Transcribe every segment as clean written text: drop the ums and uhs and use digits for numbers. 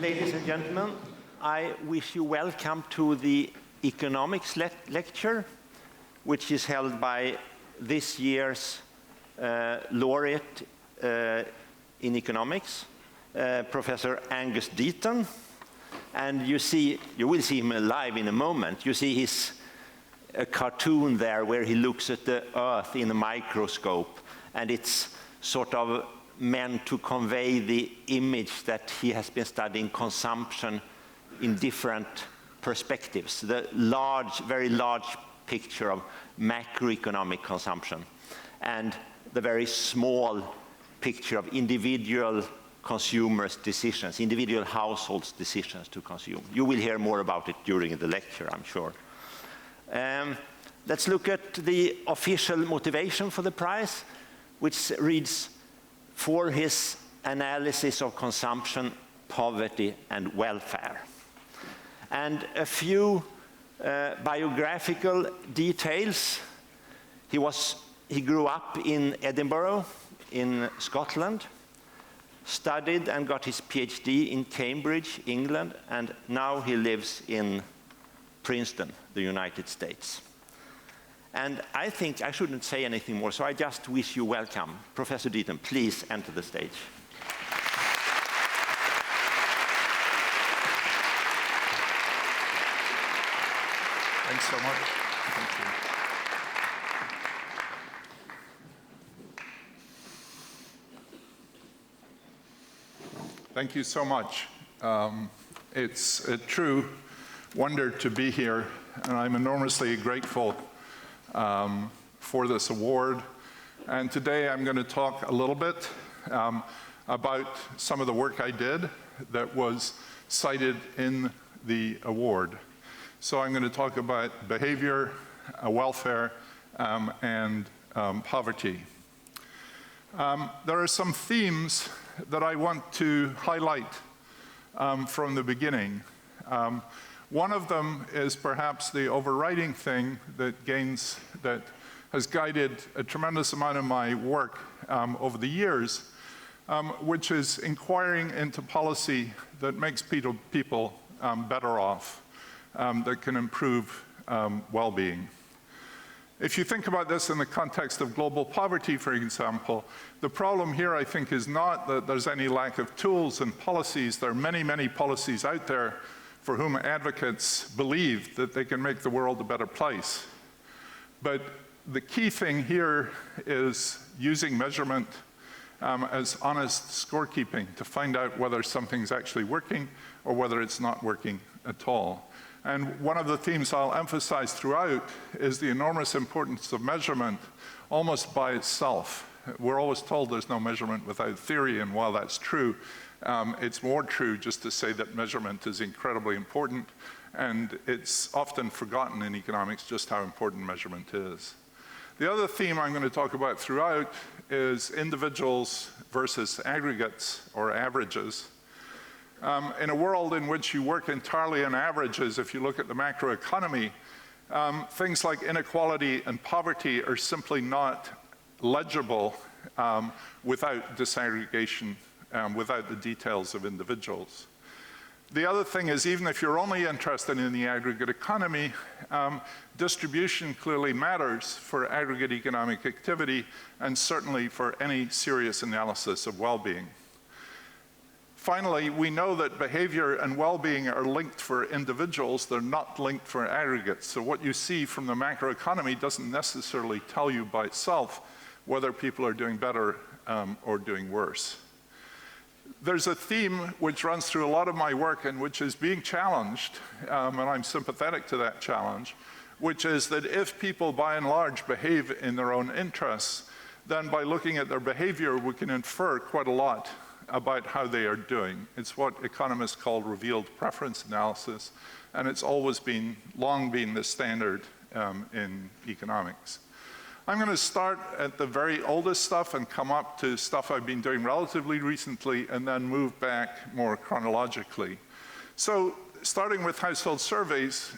Ladies and gentlemen, I wish you welcome to the economics lecture, which is held by this year's laureate in economics, Professor Angus Deaton. And you will see him live in a moment. You see a cartoon there where he looks at the Earth in a microscope, and it's sort of meant to convey the image that he has been studying consumption in different perspectives. The very large picture of macroeconomic consumption and the very small picture of individual consumers' decisions, individual households' decisions to consume. You will hear more about it during the lecture, I'm sure. Let's look at the official motivation for the prize, which reads, "For his analysis of consumption, poverty, and welfare." And a few biographical details. He grew up in Edinburgh, in Scotland, studied and got his PhD in Cambridge, England, and now he lives in Princeton, the United States. And I think I shouldn't say anything more, so I just wish you welcome. Professor Deaton, please enter the stage. Thanks so much. Thank you. Thank you so much. It's a true wonder to be here, and I'm enormously grateful for this award. And today I'm going to talk a little bit about some of the work I did that was cited in the award. So I'm going to talk about behavior, welfare, and poverty. There are some themes that I want to highlight from the beginning. One of them is perhaps the overriding thing that has guided a tremendous amount of my work over the years, which is inquiring into policy that makes people better off, that can improve well-being. If you think about this in the context of global poverty, for example, the problem here, I think, is not that there's any lack of tools and policies. There are many, many policies out there for whom advocates believe that they can make the world a better place. But the key thing here is using measurement as honest scorekeeping to find out whether something's actually working or whether it's not working at all. And one of the themes I'll emphasize throughout is the enormous importance of measurement almost by itself. We're always told there's no measurement without theory, and while that's true, it's more true just to say that measurement is incredibly important, and it's often forgotten in economics just how important measurement is. The other theme I'm going to talk about throughout is individuals versus aggregates or averages. In a world in which you work entirely on averages, if you look at the macroeconomy, things like inequality and poverty are simply not legible without disaggregation, without the details of individuals. The other thing is, even if you're only interested in the aggregate economy, distribution clearly matters for aggregate economic activity and certainly for any serious analysis of well-being. Finally, we know that behavior and well-being are linked for individuals. They're not linked for aggregates. So what you see from the macroeconomy doesn't necessarily tell you by itself whether people are doing better or doing worse. There's a theme which runs through a lot of my work and which is being challenged, and I'm sympathetic to that challenge, which is that if people by and large behave in their own interests, then by looking at their behavior, we can infer quite a lot about how they are doing. It's what economists call revealed preference analysis, and it's always long been the standard in economics. I'm going to start at the very oldest stuff and come up to stuff I've been doing relatively recently and then move back more chronologically. So starting with household surveys,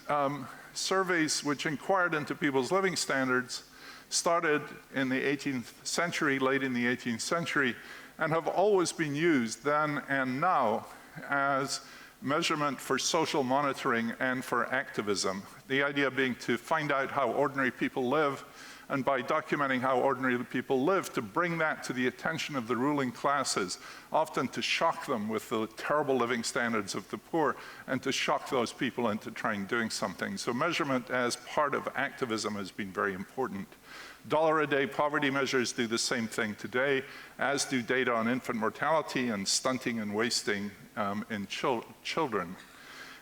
surveys which inquired into people's living standards started in the 18th century, late in the 18th century, and have always been used then and now as measurement for social monitoring and for activism. The idea being to find out how ordinary people live, and by documenting how ordinary people live, to bring that to the attention of the ruling classes, often to shock them with the terrible living standards of the poor, and to shock those people into trying doing something. So measurement as part of activism has been very important. $1-a-day poverty measures do the same thing today, as do data on infant mortality and stunting and wasting in children.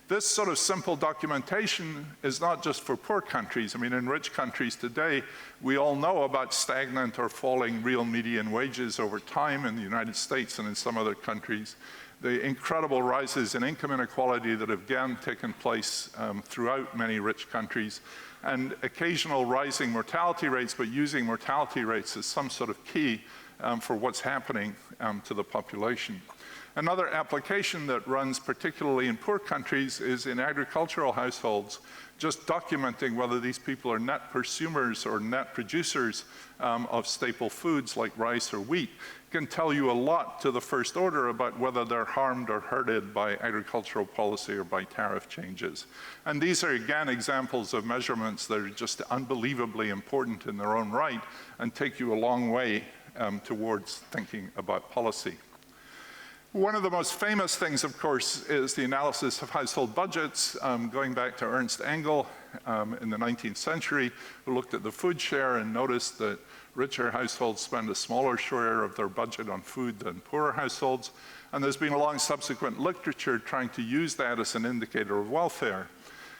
This sort of simple documentation is not just for poor countries. I mean, in rich countries today, we all know about stagnant or falling real median wages over time in the United States and in some other countries. The incredible rises in income inequality that have again taken place throughout many rich countries, and occasional rising mortality rates, but using mortality rates as some sort of key for what's happening to the population. Another application that runs particularly in poor countries is in agricultural households, just documenting whether these people are net consumers or net producers of staple foods like rice or wheat can tell you a lot to the first order about whether they're harmed or hurted by agricultural policy or by tariff changes. And these are again examples of measurements that are just unbelievably important in their own right and take you a long way towards thinking about policy. One of the most famous things, of course, is the analysis of household budgets, going back to Ernst Engel in the 19th century, who looked at the food share and noticed that richer households spend a smaller share of their budget on food than poorer households. And there's been a long subsequent literature trying to use that as an indicator of welfare.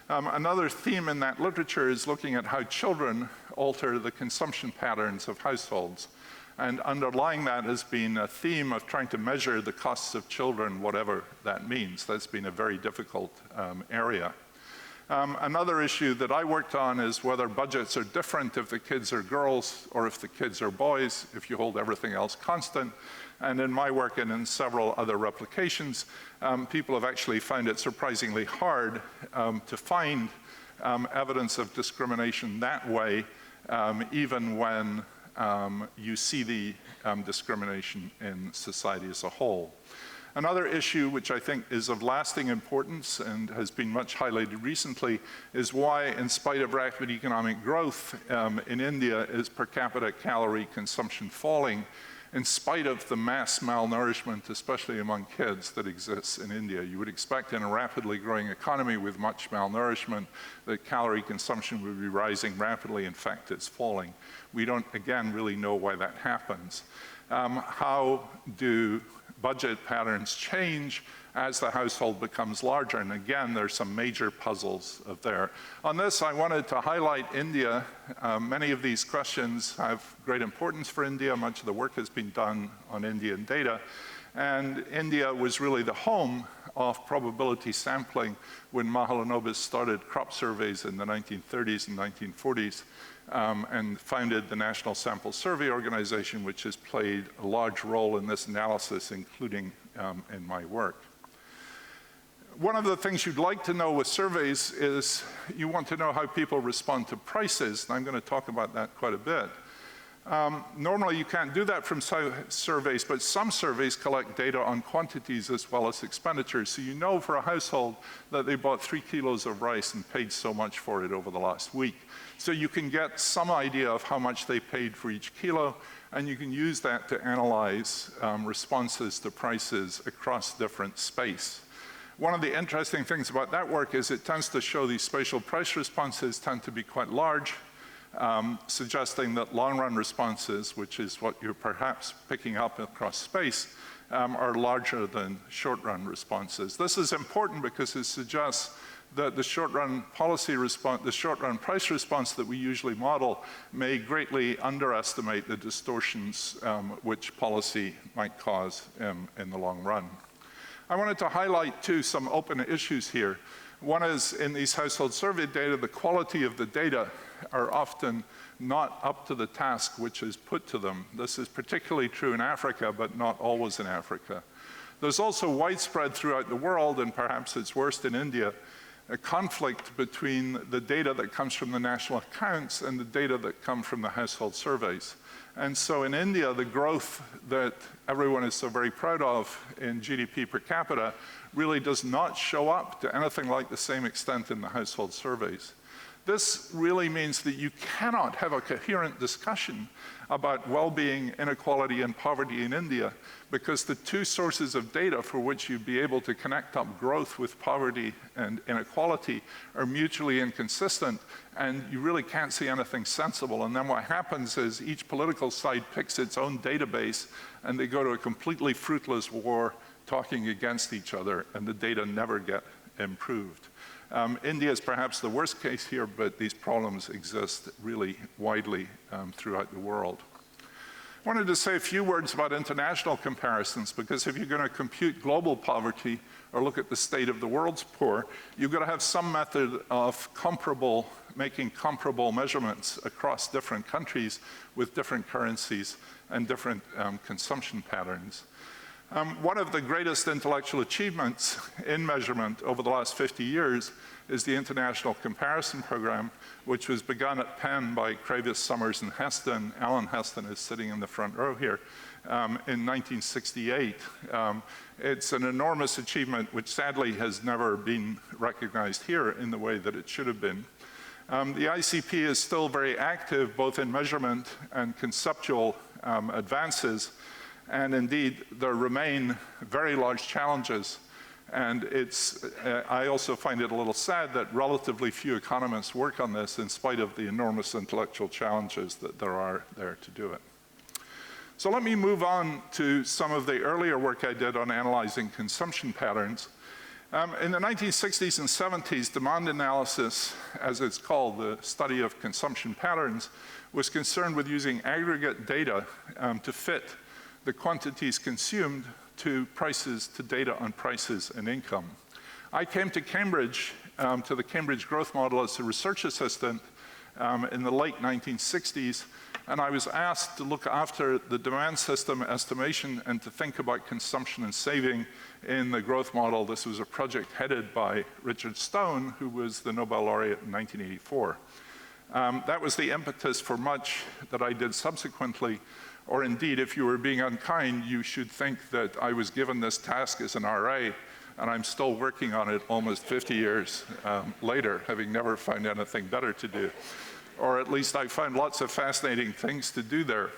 Another theme in that literature is looking at how children alter the consumption patterns of households. And underlying that has been a theme of trying to measure the costs of children, whatever that means. That's been a very difficult area. Another issue that I worked on is whether budgets are different if the kids are girls or if the kids are boys, if you hold everything else constant. And in my work and in several other replications, people have actually found it surprisingly hard to find evidence of discrimination that way, even when you see the discrimination in society as a whole. Another issue which I think is of lasting importance and has been much highlighted recently is why, in spite of rapid economic growth in India, is per capita calorie consumption falling, in spite of the mass malnourishment, especially among kids, that exists in India. You would expect in a rapidly growing economy with much malnourishment that calorie consumption would be rising rapidly. In fact, it's falling. We don't, again, really know why that happens. How do budget patterns change as the household becomes larger? And again, there's some major puzzles there. On this, I wanted to highlight India. Many of these questions have great importance for India. Much of the work has been done on Indian data. And India was really the home of probability sampling when Mahalanobis started crop surveys in the 1930s and 1940s. And founded the National Sample Survey Organization, which has played a large role in this analysis, including in my work. One of the things you'd like to know with surveys is you want to know how people respond to prices, and I'm going to talk about that quite a bit. Normally you can't do that from surveys, but some surveys collect data on quantities as well as expenditures. So you know for a household that they bought 3 kilos of rice and paid so much for it over the last week. So you can get some idea of how much they paid for each kilo, and you can use that to analyze responses to prices across different space. One of the interesting things about that work is it tends to show these spatial price responses tend to be quite large, suggesting that long-run responses, which is what you're perhaps picking up across space, are larger than short-run responses. This is important because it suggests that the short-run policy response, the short-run price response that we usually model may greatly underestimate the distortions which policy might cause in the long run. I wanted to highlight, too, some open issues here. One is, in these household survey data, the quality of the data are often not up to the task which is put to them. This is particularly true in Africa, but not always in Africa. There's also widespread throughout the world, and perhaps it's worst in India, a conflict between the data that comes from the national accounts and the data that come from the household surveys. And so in India, the growth that everyone is so very proud of in GDP per capita really does not show up to anything like the same extent in the household surveys. This really means that you cannot have a coherent discussion about well-being, inequality, and poverty in India, because the two sources of data for which you'd be able to connect up growth with poverty and inequality are mutually inconsistent, and you really can't see anything sensible. And then what happens is each political side picks its own database, and they go to a completely fruitless war talking against each other, and the data never get improved. India is perhaps the worst case here, but these problems exist really widely throughout the world. I wanted to say a few words about international comparisons, because if you're going to compute global poverty or look at the state of the world's poor, you've got to have some method of making comparable measurements across different countries with different currencies and different consumption patterns. One of the greatest intellectual achievements in measurement over the last 50 years is the International Comparison Program, which was begun at Penn by Kravis, Summers, and Heston. Alan Heston is sitting in the front row here, in 1968. It's an enormous achievement which sadly has never been recognized here in the way that it should have been. The ICP is still very active both in measurement and conceptual advances, and indeed there remain very large challenges. And I also find it a little sad that relatively few economists work on this in spite of the enormous intellectual challenges that there are there to do it. So let me move on to some of the earlier work I did on analyzing consumption patterns. In the 1960s and 70s, demand analysis, as it's called, the study of consumption patterns, was concerned with using aggregate data to fit the quantities consumed to prices, to data on prices and income. I came to Cambridge, to the Cambridge Growth Model as a research assistant in the late 1960s, and I was asked to look after the demand system estimation and to think about consumption and saving in the growth model. This was a project headed by Richard Stone, who was the Nobel laureate in 1984. That was the impetus for much that I did subsequently. Or indeed, if you were being unkind, you should think that I was given this task as an RA, and I'm still working on it almost 50 years later, having never found anything better to do. Or at least I found lots of fascinating things to do there.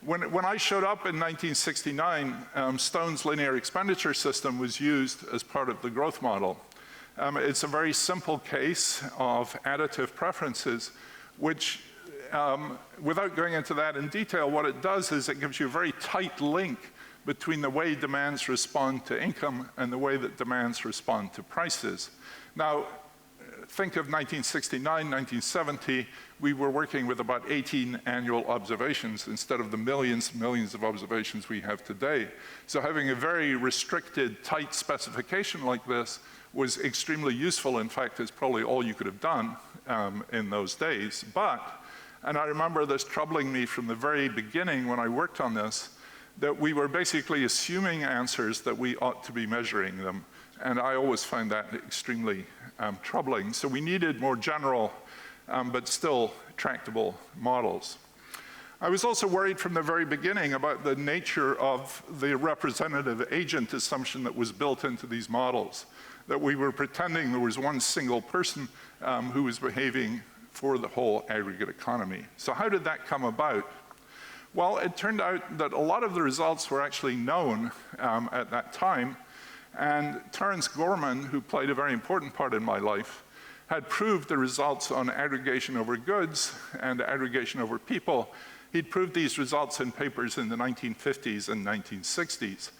When I showed up in 1969, Stone's linear expenditure system was used as part of the growth model. It's a very simple case of additive preferences, which without going into that in detail, what it does is it gives you a very tight link between the way demands respond to income and the way that demands respond to prices. Now, think of 1969, 1970, we were working with about 18 annual observations instead of the millions and millions of observations we have today. So having a very restricted, tight specification like this was extremely useful. In fact, it's probably all you could have done in those days. And I remember this troubling me from the very beginning when I worked on this, that we were basically assuming answers that we ought to be measuring them. And I always find that extremely troubling. So we needed more general, but still tractable models. I was also worried from the very beginning about the nature of the representative agent assumption that was built into these models, that we were pretending there was one single person who was behaving for the whole aggregate economy. So how did that come about? Well, it turned out that a lot of the results were actually known at that time, and Terence Gorman, who played a very important part in my life, had proved the results on aggregation over goods and aggregation over people. He'd proved these results in papers in the 1950s and 1960s.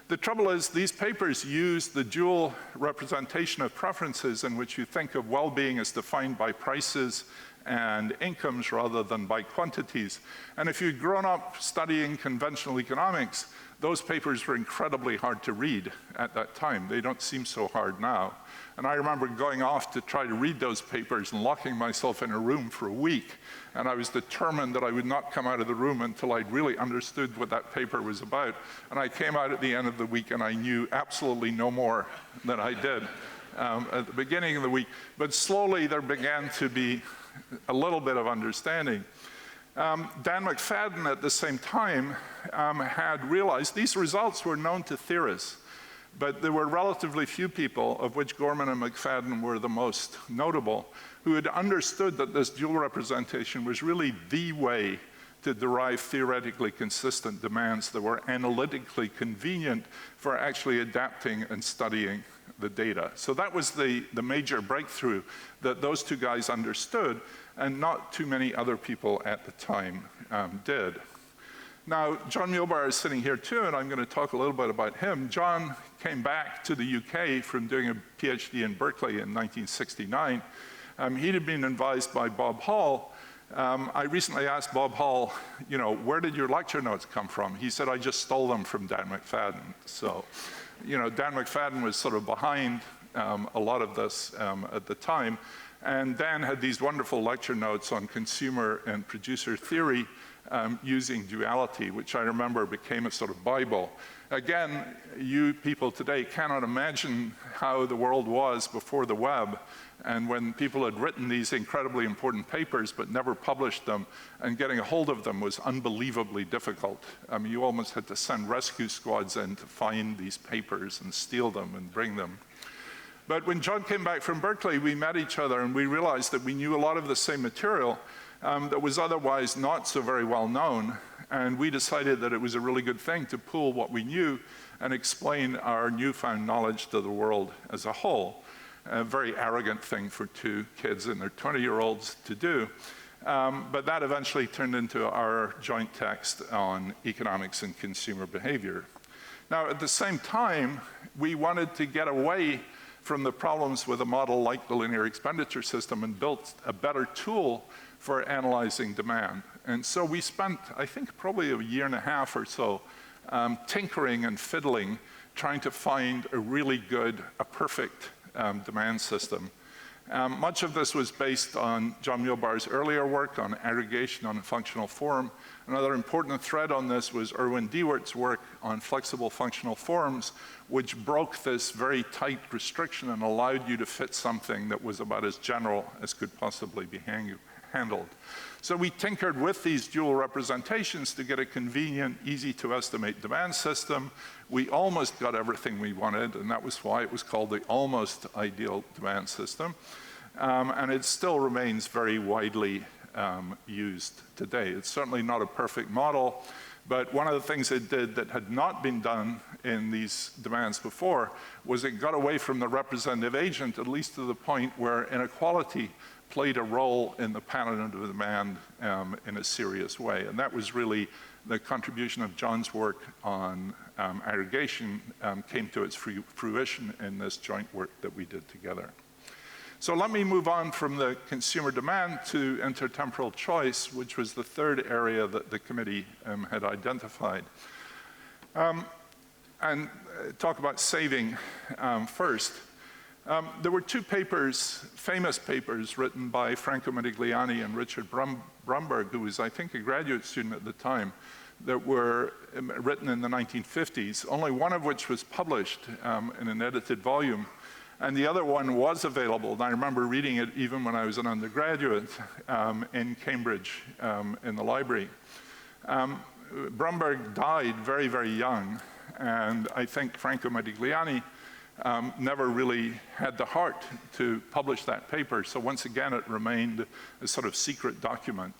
The trouble is, these papers use the dual representation of preferences in which you think of well-being as defined by prices and incomes rather than by quantities. And if you'd grown up studying conventional economics, those papers were incredibly hard to read at that time. They don't seem so hard now. And I remember going off to try to read those papers and locking myself in a room for a week. And I was determined that I would not come out of the room until I'd really understood what that paper was about. And I came out at the end of the week and I knew absolutely no more than I did at the beginning of the week, but slowly there began to be a little bit of understanding. Dan McFadden at the same time had realized these results were known to theorists, but there were relatively few people, of which Gorman and McFadden were the most notable, who had understood that this dual representation was really the way to derive theoretically consistent demands that were analytically convenient for actually adapting and studying the data. So that was the major breakthrough that those two guys understood, and not too many other people at the time did. Now, John Muehlbauer is sitting here too, and I'm going to talk a little bit about him. John came back to the UK from doing a PhD in Berkeley in 1969. He had been advised by Bob Hall. I recently asked Bob Hall, you know, where did your lecture notes come from? He said, I just stole them from Dan McFadden. So, you know, Dan McFadden was sort of behind a lot of this at the time. And Dan had these wonderful lecture notes on consumer and producer theory using duality, which I remember became a sort of Bible. Again, you people today cannot imagine how the world was before the web, and when people had written these incredibly important papers but never published them, and getting a hold of them was unbelievably difficult. I mean, you almost had to send rescue squads in to find these papers and steal them and bring them. But when John came back from Berkeley, we met each other and we realized that we knew a lot of the same material that was otherwise not so very well known. And we decided that it was a really good thing to pool what we knew and explain our newfound knowledge to the world as a whole. A very arrogant thing for two kids in their 20-year-olds to do. But that eventually turned into our joint text on economics and consumer behavior. Now, at the same time, we wanted to get away from the problems with a model like the linear expenditure system and built a better tool for analyzing demand. And so we spent, I think, probably a year and a half or so tinkering and fiddling, trying to find a really good, a perfect demand system. Much of this was based on John Muehlbauer's earlier work on aggregation on a functional form. Another important thread on this was Erwin Diewert's work on flexible functional forms, which broke this very tight restriction and allowed you to fit something that was about as general as could possibly be handled. So we tinkered with these dual representations to get a convenient, easy to estimate demand system. We almost got everything we wanted, and that was why it was called the almost ideal demand system. And it still remains very widely used today. It's certainly not a perfect model, but one of the things it did that had not been done in these demands before was it got away from the representative agent, at least to the point where inequality played a role in the pattern of demand in a serious way. And that was really the contribution of John's work on aggregation came to its fruition in this joint work that we did together. So let me move on from the consumer demand to intertemporal choice, which was the third area that the committee had identified. And talk about saving first. There were two papers, famous papers, written by Franco Modigliani and Richard Brumberg, who was, I think, a graduate student at the time, that were written in the 1950s, only one of which was published in an edited volume, and the other one was available. And I remember reading it even when I was an undergraduate in Cambridge in the library. Brumberg died very, very young, and I think Franco Modigliani never really had the heart to publish that paper, so once again it remained a sort of secret document.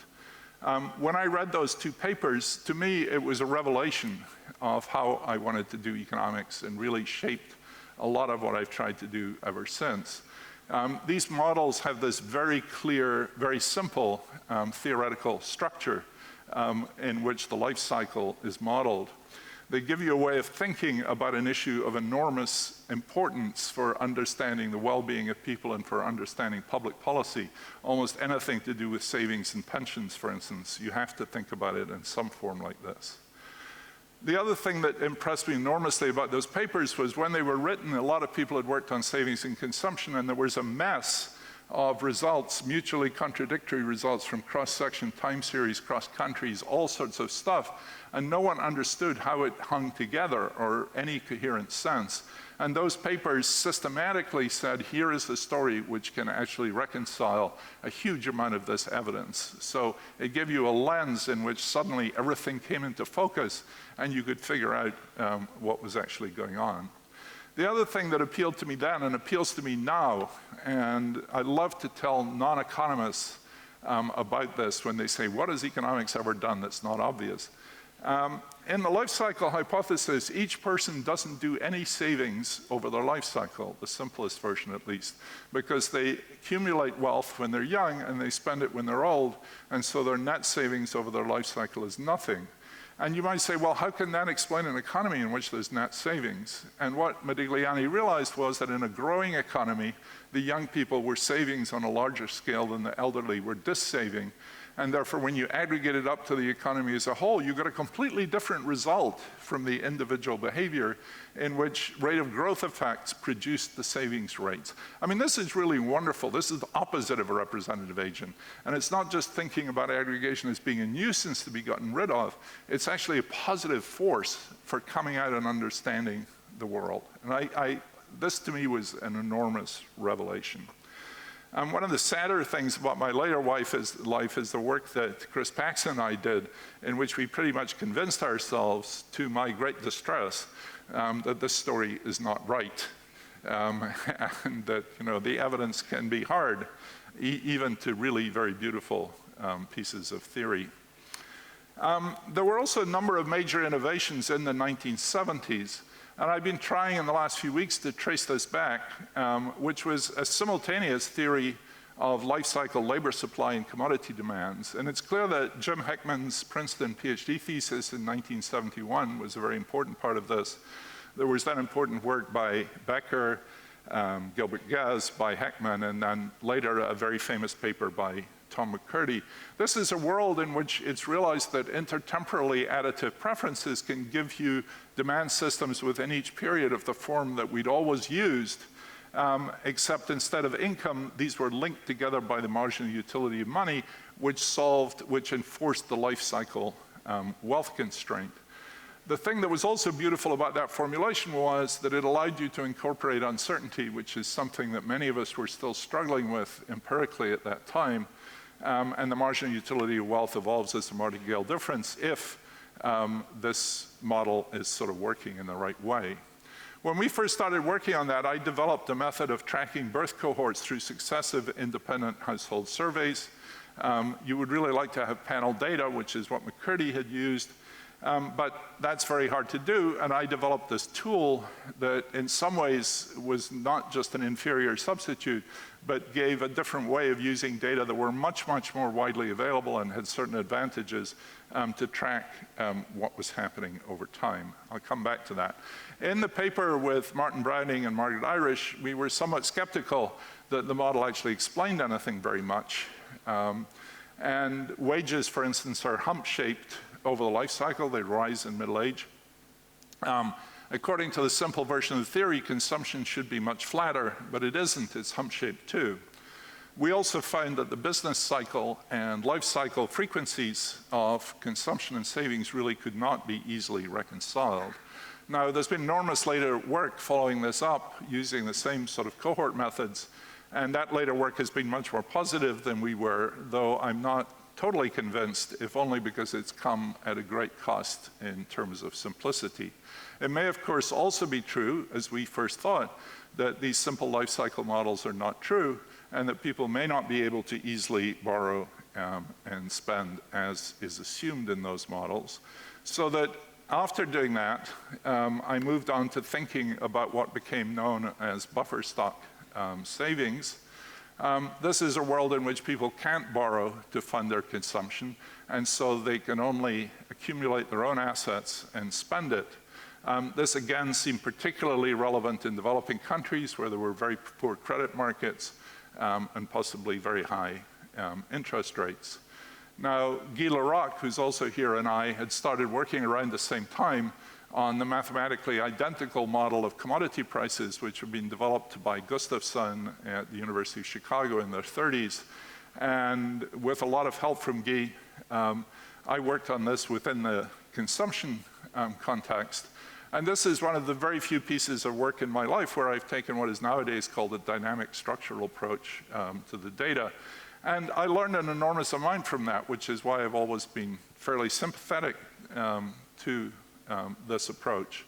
When I read those two papers, to me it was a revelation of how I wanted to do economics and really shaped a lot of what I've tried to do ever since. These models have this very clear, very simple theoretical structure in which the life cycle is modeled. They give you a way of thinking about an issue of enormous importance for understanding the well-being of people and for understanding public policy. Almost anything to do with savings and pensions, for instance, you have to think about it in some form like this. The other thing that impressed me enormously about those papers was when they were written, a lot of people had worked on savings and consumption, and there was a mess of results, mutually contradictory results from cross-section time series, cross countries, all sorts of stuff, and no one understood how it hung together or any coherent sense. And those papers systematically said, here is the story which can actually reconcile a huge amount of this evidence. So it gave you a lens in which suddenly everything came into focus and you could figure out what was actually going on. The other thing that appealed to me then and appeals to me now, and I love to tell non-economists about this when they say, what has economics ever done that's not obvious? In the life cycle hypothesis, each person doesn't do any savings over their life cycle, the simplest version at least, because they accumulate wealth when they're young and they spend it when they're old, and so their net savings over their life cycle is nothing. And you might say, well, how can that explain an economy in which there's net savings? And what Modigliani realized was that in a growing economy, the young people were savings on a larger scale than the elderly were dissaving. And therefore, when you aggregate it up to the economy as a whole, you get a completely different result from the individual behavior in which rate of growth effects produce the savings rates. I mean, this is really wonderful. This is the opposite of a representative agent. And it's not just thinking about aggregation as being a nuisance to be gotten rid of. It's actually a positive force for coming out and understanding the world. And this to me was an enormous revelation. One of the sadder things about my later life is the work that Chris Paxson and I did, in which we pretty much convinced ourselves, to my great distress, that this story is not right, and that the evidence can be hard, even to really very beautiful pieces of theory. There were also a number of major innovations in the 1970s. And I've been trying in the last few weeks to trace this back, which was a simultaneous theory of life cycle labor supply and commodity demands. And it's clear that Jim Heckman's Princeton PhD thesis in 1971 was a very important part of this. There was then important work by Becker, Gilbert Guez, by Heckman, and then later a very famous paper by Tom McCurdy. This is a world in which it's realized that intertemporally additive preferences can give you demand systems within each period of the form that we'd always used, except instead of income, these were linked together by the marginal utility of money, which enforced the life cycle wealth constraint. The thing that was also beautiful about that formulation was that it allowed you to incorporate uncertainty, which is something that many of us were still struggling with empirically at that time. And the marginal utility of wealth evolves as the martingale difference if this model is sort of working in the right way. When we first started working on that, I developed a method of tracking birth cohorts through successive independent household surveys. You would really like to have panel data, which is what McCurdy had used, but that's very hard to do, and I developed this tool that in some ways was not just an inferior substitute, but gave a different way of using data that were much, much more widely available and had certain advantages to track what was happening over time. I'll come back to that. In the paper with Martin Browning and Margaret Irish, we were somewhat skeptical that the model actually explained anything very much. And wages, for instance, are hump-shaped over the life cycle. They rise in middle age. According to the simple version of the theory, consumption should be much flatter, but it isn't. It's hump-shaped too. We also found that the business cycle and life cycle frequencies of consumption and savings really could not be easily reconciled. Now, there's been enormous later work following this up using the same sort of cohort methods, and that later work has been much more positive than we were, though I'm not totally convinced, if only because it's come at a great cost in terms of simplicity. It may, of course, also be true, as we first thought, that these simple life cycle models are not true, and that people may not be able to easily borrow and spend as is assumed in those models. So that after doing that, I moved on to thinking about what became known as buffer stock savings. This is a world in which people can't borrow to fund their consumption, and so they can only accumulate their own assets and spend it. This again seemed particularly relevant in developing countries where there were very poor credit markets and possibly very high interest rates. Now, Guy Laroque, who's also here, and I had started working around the same time on the mathematically identical model of commodity prices, which had been developed by Gustafson at the University of Chicago in the 30s. And with a lot of help from Guy, I worked on this within the consumption context. And this is one of the very few pieces of work in my life where I've taken what is nowadays called a dynamic structural approach to the data. And I learned an enormous amount from that, which is why I've always been fairly sympathetic to this approach.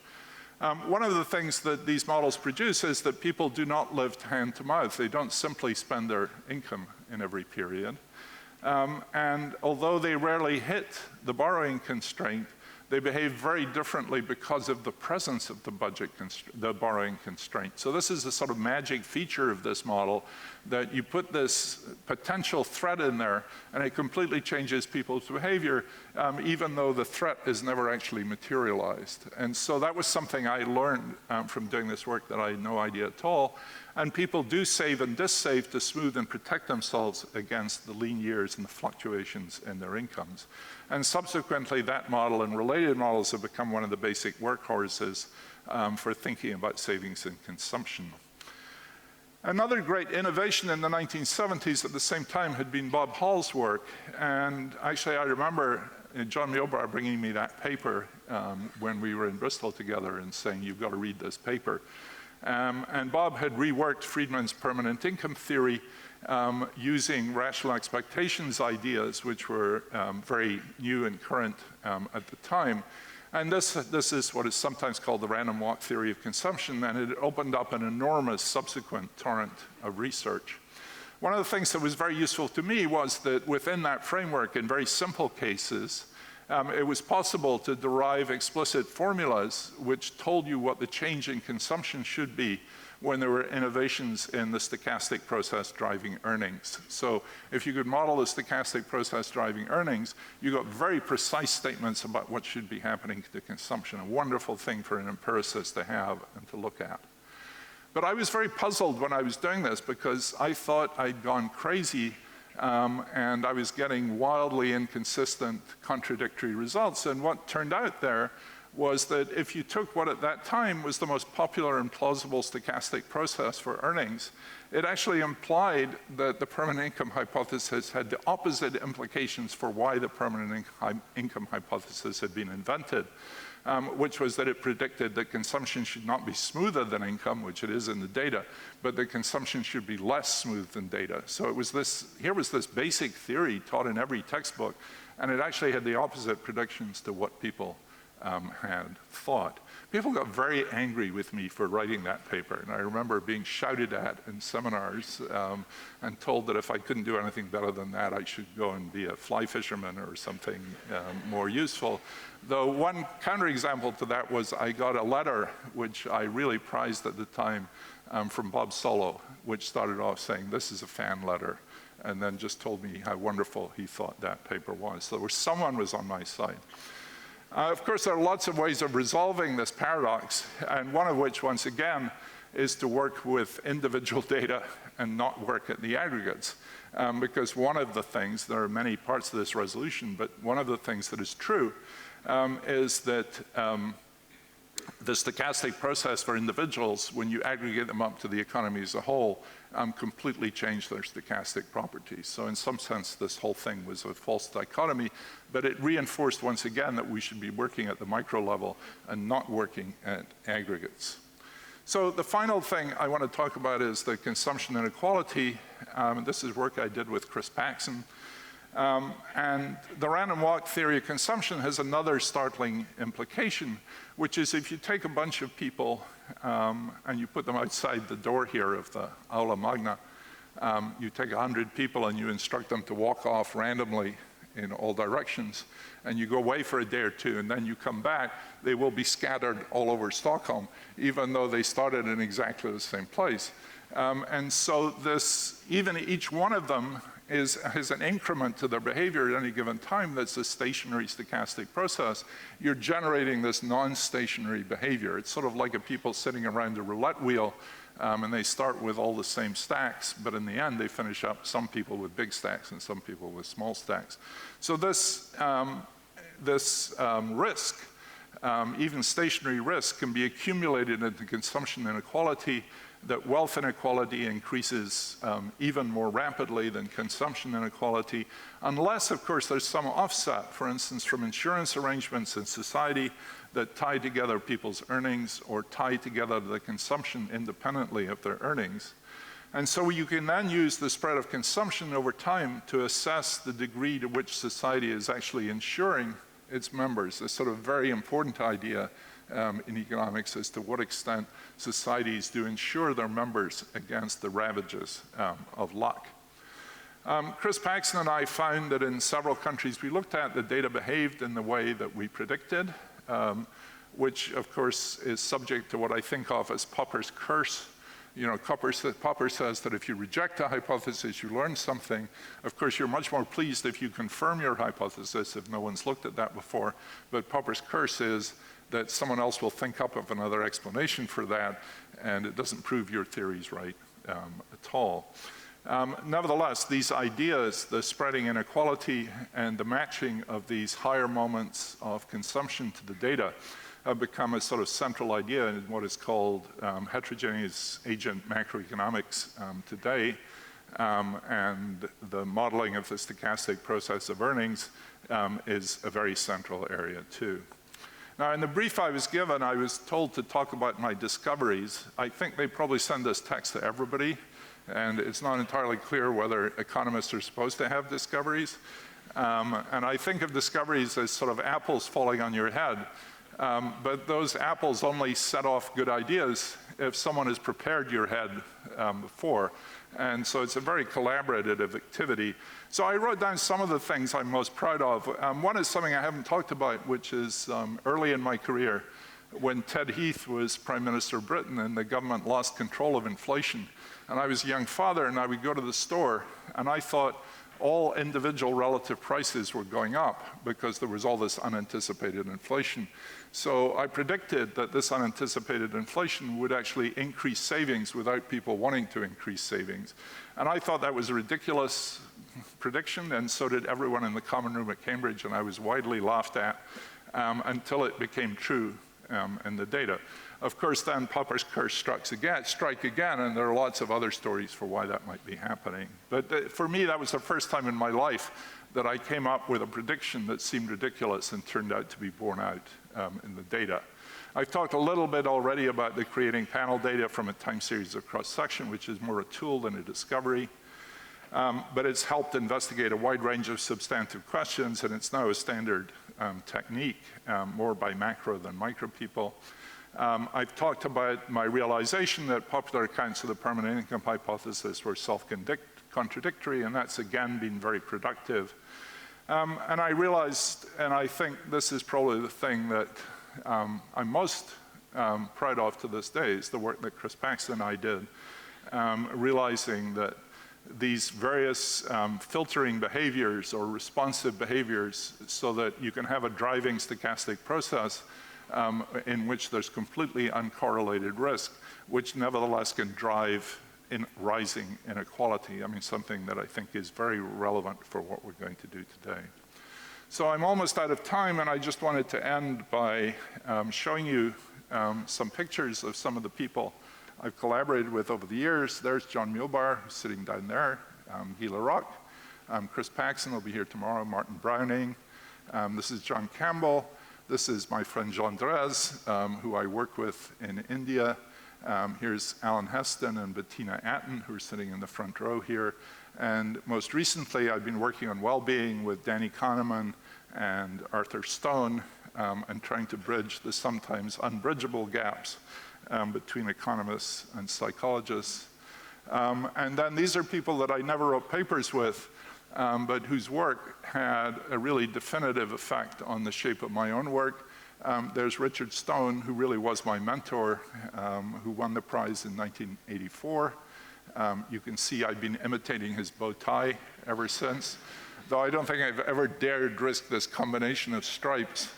One of the things that these models produce is that people do not live hand to mouth. They don't simply spend their income in every period. And although they rarely hit the borrowing constraint, they behave very differently because of the presence of the borrowing constraint. So this is a sort of magic feature of this model, that you put this potential threat in there and it completely changes people's behavior, even though the threat is never actually materialized. And so that was something I learned from doing this work that I had no idea at all. And people do save and dissave to smooth and protect themselves against the lean years and the fluctuations in their incomes. And subsequently, that model and related models have become one of the basic workhorses for thinking about savings and consumption. Another great innovation in the 1970s at the same time had been Bob Hall's work. And actually, I remember John Milbar bringing me that paper when we were in Bristol together and saying, you've got to read this paper. And Bob had reworked Friedman's permanent income theory using rational expectations ideas, which were very new and current at the time. And this is what is sometimes called the random walk theory of consumption, and it opened up an enormous subsequent torrent of research. One of the things that was very useful to me was that within that framework, in very simple cases, it was possible to derive explicit formulas which told you what the change in consumption should be when there were innovations in the stochastic process driving earnings. So if you could model the stochastic process driving earnings, you got very precise statements about what should be happening to consumption, a wonderful thing for an empiricist to have and to look at. But I was very puzzled when I was doing this because I thought I'd gone crazy and I was getting wildly inconsistent, contradictory results. And what turned out there was that if you took what at that time was the most popular and plausible stochastic process for earnings, it actually implied that the permanent income hypothesis had the opposite implications for why the permanent income hypothesis had been invented, which was that it predicted that consumption should not be smoother than income, which it is in the data, but that consumption should be less smooth than data. So it was here was this basic theory taught in every textbook, and it actually had the opposite predictions to what people had thought. People got very angry with me for writing that paper, and I remember being shouted at in seminars and told that if I couldn't do anything better than that, I should go and be a fly fisherman or something more useful. Though one counterexample to that was I got a letter, which I really prized at the time, from Bob Solow, which started off saying, this is a fan letter, and then just told me how wonderful he thought that paper was. So someone was on my side. Of course, there are lots of ways of resolving this paradox, and one of which, once again, is to work with individual data and not work at the aggregates. Because one of the things, there are many parts of this resolution, but one of the things that is true is that the stochastic process for individuals, when you aggregate them up to the economy as a whole, completely changed their stochastic properties. So in some sense, this whole thing was a false dichotomy, but it reinforced once again that we should be working at the micro level and not working at aggregates. So the final thing I want to talk about is the consumption inequality. This is work I did with Chris Paxson. And the random walk theory of consumption has another startling implication, which is if you take a bunch of people and you put them outside the door here of the aula magna, you take 100 people and you instruct them to walk off randomly in all directions, and you go away for a day or two, and then you come back, they will be scattered all over Stockholm, even though they started in exactly the same place. And so even each one of them has an increment to their behavior at any given time that's a stationary stochastic process. You're generating this non-stationary behavior. It's sort of like a people sitting around a roulette wheel, and they start with all the same stacks, but in the end they finish up, some people with big stacks and some people with small stacks. So this risk even stationary risk can be accumulated into consumption inequality, that wealth inequality increases even more rapidly than consumption inequality, unless, of course, there's some offset, for instance, from insurance arrangements in society that tie together people's earnings or tie together the consumption independently of their earnings. And so you can then use the spread of consumption over time to assess the degree to which society is actually insuring its members, a sort of very important idea in economics as to what extent societies do insure their members against the ravages of luck. Chris Paxton and I found that in several countries we looked at, the data behaved in the way that we predicted, which of course is subject to what I think of as Popper's curse. You know, Popper says that if you reject a hypothesis, you learn something. Of course, you're much more pleased if you confirm your hypothesis, if no one's looked at that before. But Popper's curse is that someone else will think up of another explanation for that, and it doesn't prove your theories right at all. Nevertheless, these ideas, the spreading inequality and the matching of these higher moments of consumption to the data, have become a sort of central idea in what is called heterogeneous agent macroeconomics today. And the modeling of the stochastic process of earnings is a very central area too. Now, in the brief I was given, I was told to talk about my discoveries. I think they probably send this text to everybody, and it's not entirely clear whether economists are supposed to have discoveries. And I think of discoveries as sort of apples falling on your head. But those apples only set off good ideas if someone has prepared your head before. And so it's a very collaborative activity. So I wrote down some of the things I'm most proud of. One is something I haven't talked about, which is early in my career, when Ted Heath was Prime Minister of Britain and the government lost control of inflation. And I was a young father, and I would go to the store, and I thought all individual relative prices were going up because there was all this unanticipated inflation. So I predicted that this unanticipated inflation would actually increase savings without people wanting to increase savings. And I thought that was a ridiculous prediction, and so did everyone in the common room at Cambridge, and I was widely laughed at until it became true in the data. Of course, then Popper's curse strike again, and there are lots of other stories for why that might be happening. But for me, that was the first time in my life that I came up with a prediction that seemed ridiculous and turned out to be borne out in the data. I've talked a little bit already about the creating panel data from a time series of cross-section, which is more a tool than a discovery. But it's helped investigate a wide range of substantive questions, and it's now a standard technique, more by macro than micro people. I've talked about my realization that popular accounts of the permanent income hypothesis were self-contradictory, and that's again been very productive. And I realized, and I think this is probably the thing that I'm most proud of to this day, is the work that Chris Paxton and I did, realizing that these various filtering behaviors or responsive behaviors so that you can have a driving stochastic process in which there's completely uncorrelated risk, which nevertheless can drive in rising inequality. I mean, something that I think is very relevant for what we're going to do today. So I'm almost out of time, and I just wanted to end by showing you some pictures of some of the people I've collaborated with over the years. There's John Muhlbar, who's sitting down there, Gila Rock. Chris Paxton will be here tomorrow, Martin Browning. This is John Campbell. This is my friend Jean Drez, who I work with in India. Here's Alan Heston and Bettina Atten, who are sitting in the front row here. And most recently, I've been working on well-being with Danny Kahneman and Arthur Stone, and trying to bridge the sometimes unbridgeable gaps between economists and psychologists. And then these are people that I never wrote papers with, but whose work had a really definitive effect on the shape of my own work. There's Richard Stone, who really was my mentor, who won the prize in 1984. You can see I've been imitating his bow tie ever since, though I don't think I've ever dared risk this combination of stripes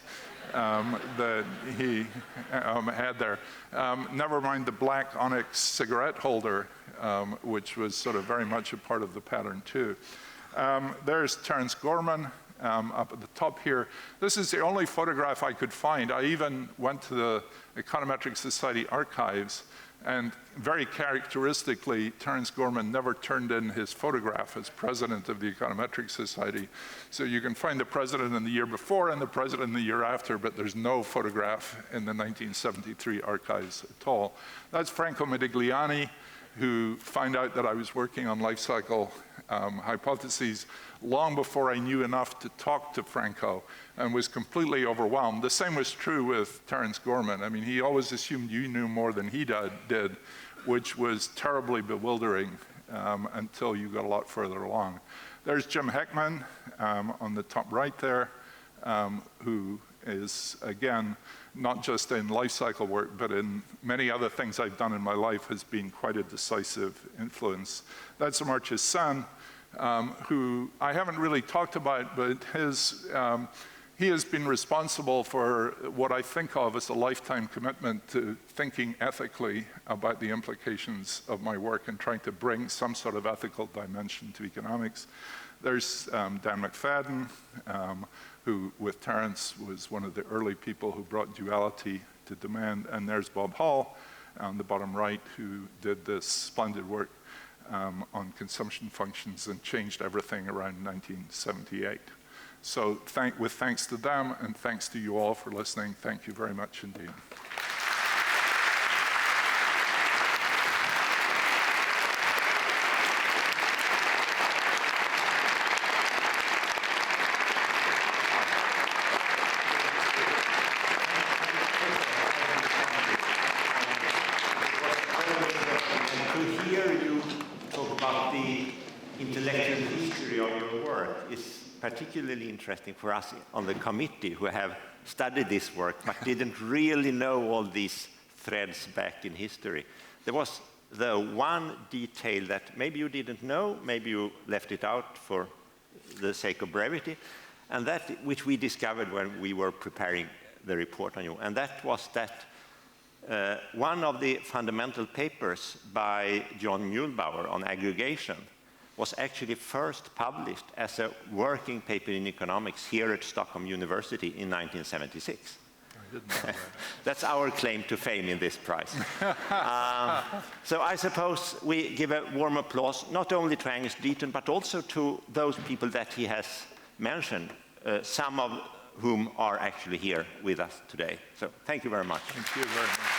that he had there. Never mind the black onyx cigarette holder, which was sort of very much a part of the pattern too. There's Terence Gorman, up at the top here. This is the only photograph I could find. I even went to the Econometric Society archives, and very characteristically, Terence Gorman never turned in his photograph as president of the Econometric Society. So you can find the president in the year before and the president in the year after, but there's no photograph in the 1973 archives at all. That's Franco Modigliani, who found out that I was working on life cycle hypotheses long before I knew enough to talk to Franco, and was completely overwhelmed. The same was true with Terence Gorman. I mean, he always assumed you knew more than he did, which was terribly bewildering until you got a lot further along. There's Jim Heckman on the top right there, who is, again, not just in life cycle work, but in many other things I've done in my life, has been quite a decisive influence. That's Amartya's son, who I haven't really talked about, but he has been responsible for what I think of as a lifetime commitment to thinking ethically about the implications of my work and trying to bring some sort of ethical dimension to economics. There's Dan McFadden, who with Terence was one of the early people who brought duality to demand, and there's Bob Hall on the bottom right, who did this splendid work on consumption functions and changed everything around 1978. So with thanks to them and thanks to you all for listening, thank you very much indeed. To hear you talk about the intellectual history of your work is particularly interesting for us on the committee who have studied this work but didn't really know all these threads back in history. There was the one detail that maybe you didn't know, maybe you left it out for the sake of brevity, and that which we discovered when we were preparing the report on you, and that was that one of the fundamental papers by John Muehlbauer on aggregation was actually first published as a working paper in economics here at Stockholm University in 1976. I didn't know that. That's our claim to fame in this prize. So I suppose we give a warm applause not only to Angus Deaton, but also to those people that he has mentioned, some of whom are actually here with us today. So thank you very much. Thank you very much.